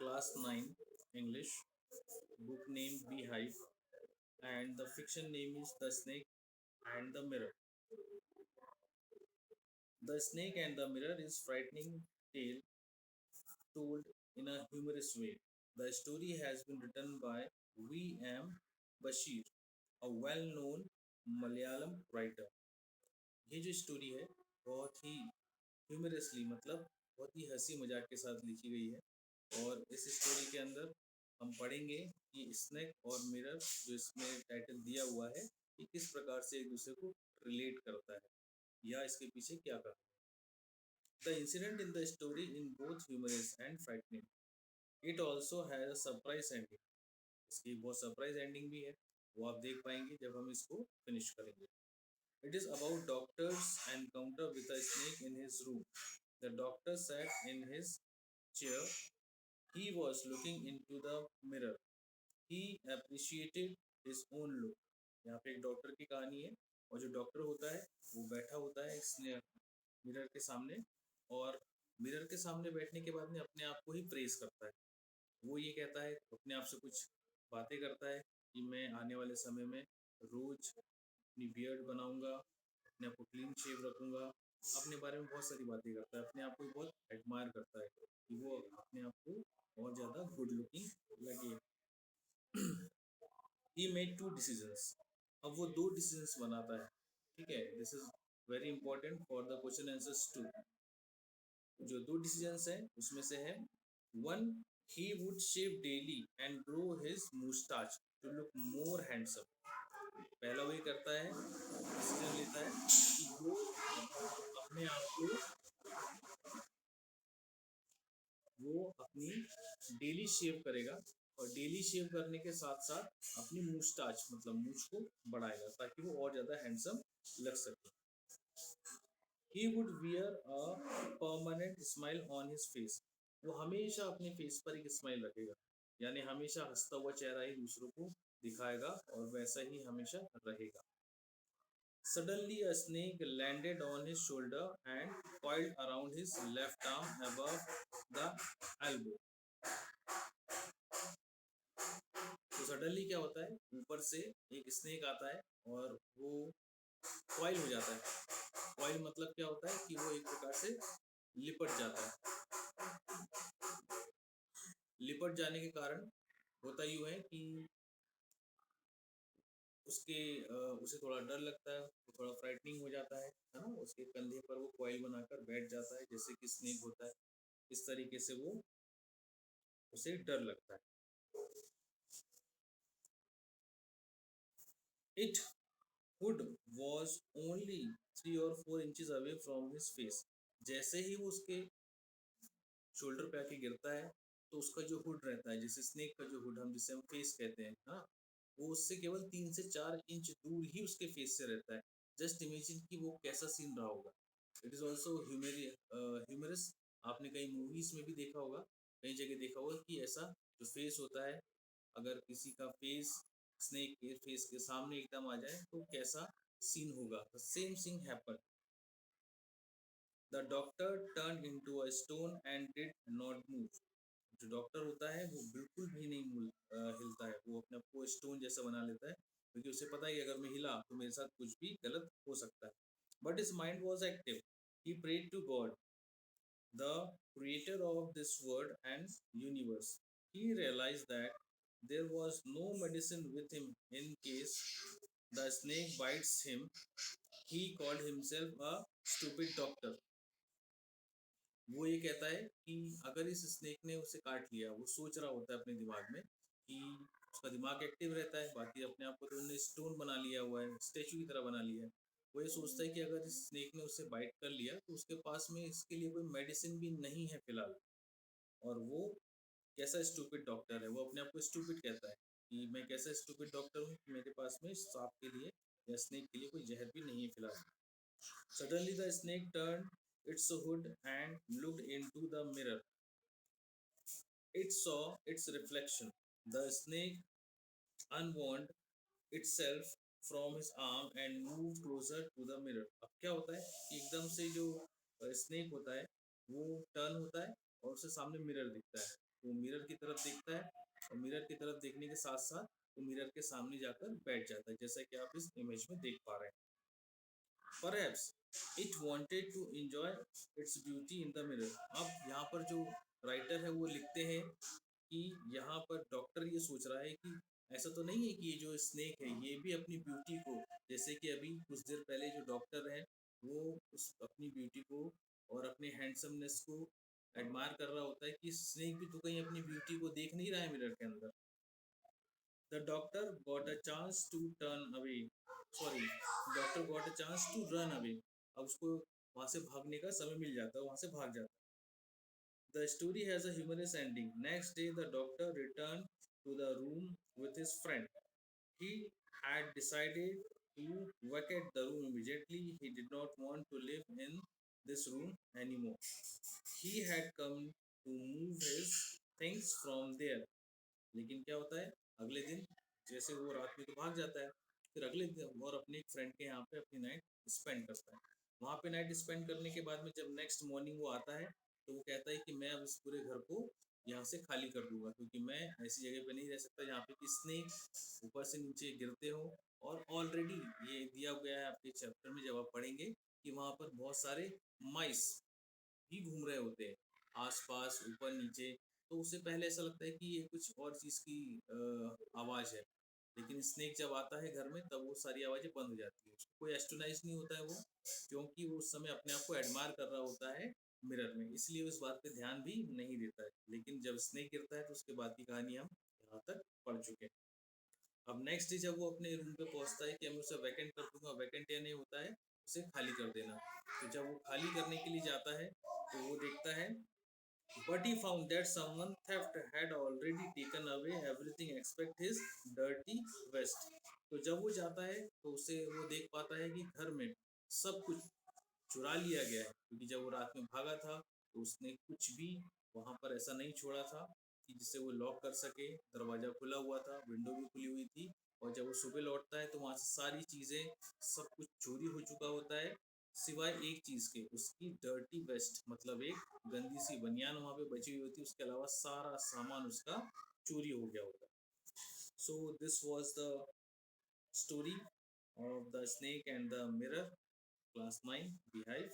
Class 9 English, book name Beehive, and the fiction name is The Snake and the Mirror. The Snake and the Mirror is frightening tale told in a humorous way. The story has been written by V.M. Bashir, a well-known Malayalam writer. ये जो story है बहुत ही humorously मतलब बहुत ही हंसी मजाक के साथ लिखी गई है और इस स्टोरी के अंदर हम पढ़ेंगे कि स्नेक और मिरर जो इसमें टाइटल दिया हुआ है कि किस प्रकार से एक दूसरे को रिलेट करता है या इसके पीछे क्या कहा। The incident in the story in both humorous and frightening. It also has a surprise ending. इसकी बहुत सरप्राइज एंडिंग भी है, वो आप देख पाएंगे जब हम इसको फिनिश करेंगे। It is about doctor's encounter with a snake in his room. The doctor sat in his chair. He was looking into the mirror. He appreciated his own look. यहाँ पे एक डॉक्टर की कहानी है और जो डॉक्टर होता है वो बैठा होता है इस मिरर के सामने और मिरर के सामने बैठने के बाद में अपने आप को ही प्रेस करता है। वो ये कहता है अपने आप से कुछ बातें करता है कि मैं आने वाले समय में रोज अपनी बियर्ड बनाऊंगा, अपने आप को क्लीन शेव रखूंगा। अपने बारे में बहुत सारी बातें करता है, अपने आप को बहुत एडमायर करता है कि वो अपने आप को बहुत ज़्यादा गुड लुकिंग लगे। He made two decisions. अब वो दो डिसीजंस बनाता है। ठीक है, this is very important for the question answers too. जो दो डिसीजंस हैं उसमें से है one, he would shave daily and grow his moustache to look more handsome. पहला वही करता है, डिसीजन लेता है कि वो अपने आप को वो अपनी डेली शेव करेगा और डेली शेव करने के साथ साथ अपनी मुस्टाच मतलब मूछ को बढ़ाएगा ताकि वो और ज़्यादा हैंडसम लग सके। He would wear a permanent smile on his face. वो हमेशा अपने फेस पर एक स्माइल रखेगा, यानी हमेशा हंसता हुआ चेहरा ही दूसरों को दिखाएगा और वैसा ही हमेशा रहेगा। Suddenly, a snake landed on his shoulder and coiled around his left arm above the elbow. तो सडनली क्या होता है, ऊपर से एक स्नेक आता है और वो कॉइल हो जाता है। कॉइल मतलब क्या होता है कि वो एक प्रकार से लिपट जाता है। लिपट जाने के कारण होता यूँ है कि उसके उसे थोड़ा डर लगता है, वो थोड़ा फ्राइटनिंग हो जाता है ना। उसके कंधे पर वो कॉइल बनाकर बैठ जाता है जैसे कि स्नेक होता है, इस तरीके से वो उसे डर लगता है। It hood was only 3 or 4 inches away from his face. जैसे ही वो उसके शोल्डर पे आके गिरता है तो उसका जो हुड रहता है, जैसे स्नेक का जो हुड हम जिसे हम फेस कहते हैं, हाँ, वो उससे केवल 3 से 4 इंच दूर ही उसके फेस से रहता है। जस्ट इमेजिन कि वो कैसा सीन रहा होगा। It is also humorous. आपने कई मूवीज में भी देखा होगा, कई जगह देखा होगा कि ऐसा जो फेस होता है, अगर किसी का फेस स्नेक के फेस के सामने एकदम आ जाए तो कैसा सीन होगा। The same scene happen. The doctor turn into a stone and did not move. जो डॉक्टर होता है वो बिल्कुल भी नहीं हिलता है, वो अपने आप को स्टोन जैसा बना लेता है क्योंकि उसे पता है कि अगर मैं हिला तो मेरे साथ कुछ भी गलत हो सकता है। But his mind was active. He prayed to God, the creator of this world and universe. He realized that there was no medicine with him in case the snake bites him. He called himself a stupid doctor. वो ये कहता है कि अगर इस snake ने उसे काट लिया, वो सोच रहा होता है अपने दिमाग में कि उसका दिमाग एक्टिव रहता है, बाकी अपने आप को तो उन्होंने स्टोन बना लिया हुआ है, स्टेचू की तरह बना लिया है। वो ये सोचता है कि अगर इस स्नेक ने उसे बाइट कर लिया तो उसके पास में इसके लिए कोई मेडिसिन भी नहीं है फिलहाल। और वो कैसा स्टूपिड डॉक्टर है, वो अपने आप को स्टूपिड कहता है कि मैं कैसा स्टूपिड डॉक्टर हूँ कि मेरे पास में सांप के लिए या स्नेक के लिए कोई जहर भी नहीं है फिलहाल। Suddenly the snake turn its hood and looked into the mirror. It saw its reflection. The snake unwound itself from his arm and moved closer to the mirror. अब क्या होता है कि एकदम से जो स्नेक होता है वो टर्न होता है और उसके सामने मिरर दिखता है। वो मिरर की तरफ देखता है और मिरर की तरफ देखने के साथ साथ वो मिरर के सामने जाकर बैठ जाता है, जैसा कि आप इस इमेज में देख पा रहे हैं। Perhaps it wanted to enjoy its beauty in the mirror. अब यहाँ पर जो राइटर है वो लिखते हैं कि यहाँ पर डॉक्टर ये सोच रहा है कि ऐसा तो नहीं है कि ये जो स्नेक है ये भी अपनी ब्यूटी को, जैसे कि अभी कुछ देर पहले जो डॉक्टर है वो उस अपनी ब्यूटी को और अपने हैंडसमनेस को एडमायर कर रहा होता है, कि स्नेक भी तो कहीं अपनी ब्यूटी को देख नहीं रहा है मिरर के अंदर। The doctor got a chance to turn away. Sorry, doctor got a chance to run away. अब उसको वहां से भागने का समय मिल जाता है, वहां से भाग जाता है। The story has a humorous ending. Next day, the doctor returned to the room with his friend. He had decided to vacate the room immediately. He did not want to live in this room anymore. He had come to move his things from there. लेकिन क्या होता है, अगले दिन जैसे वो रात में तो भाग जाता है, फिर अगले दिन और अपने एक फ्रेंड के यहाँ पे अपनी नाइट स्पेंड करता है। वहाँ पे नाइट स्पेंड करने के बाद में जब नेक्स्ट मॉर्निंग वो आता है तो वो कहता है कि मैं अब इस पूरे घर को यहाँ से खाली कर दूंगा, क्योंकि मैं ऐसी जगह पे नहीं रह सकता जहाँ पे कि स्नेक ऊपर से नीचे गिरते हो। और ऑलरेडी ये दिया गया है आपके चैप्टर में, जब आप पढ़ेंगे कि वहाँ पर बहुत सारे माइस भी घूम रहे होते हैं आसपास ऊपर नीचे। तो उससे पहले ऐसा लगता है कि ये कुछ और चीज़ की आवाज़ है, लेकिन स्नेक जब आता है घर में तब वो सारी आवाज़ें बंद हो जाती है। उसको कोई एस्टोनाइज नहीं होता है वो, क्योंकि वो उस समय अपने आप को एडमायर कर रहा होता है मिरर में, इसलिए उस बात पे ध्यान भी नहीं देता है। लेकिन जब स्नेक गिरता है तो उसके बाद की कहानी हम यहाँ तक पढ़ चुके हैं। अब नेक्स्ट डे जब वो अपने रूम पे पहुंचता है कि मैं उसे वैकेंट कर दूंगा, वैकेंट या नहीं होता है उसे खाली कर देना। तो जब वो खाली करने के लिए जाता है तो वो देखता है, but he found that someone theft had already taken away everything except his dirty vest. तो जब वो जाता है तो उसे वो देख पाता है कि घर में सब कुछ चुरा लिया गया है, क्योंकि जब वो रात में भागा था तो उसने कुछ भी वहां पर ऐसा नहीं छोड़ा था कि जिसे वो लॉक कर सके। दरवाजा खुला हुआ था, विंडो भी खुली हुई थी, और जब वो सुबह लौटता है तो वहां से सारी चीजें सब कुछ चोरी हो चुका होता है, सिवाय एक चीज के, उसकी डर्टी वेस्ट, मतलब एक गंदी सी बनियान वहां पे बची हुई होती है। उसके अलावा सारा सामान उसका चोरी हो गया होता है। So this was the story of the snake and the mirror, class 9 beehive.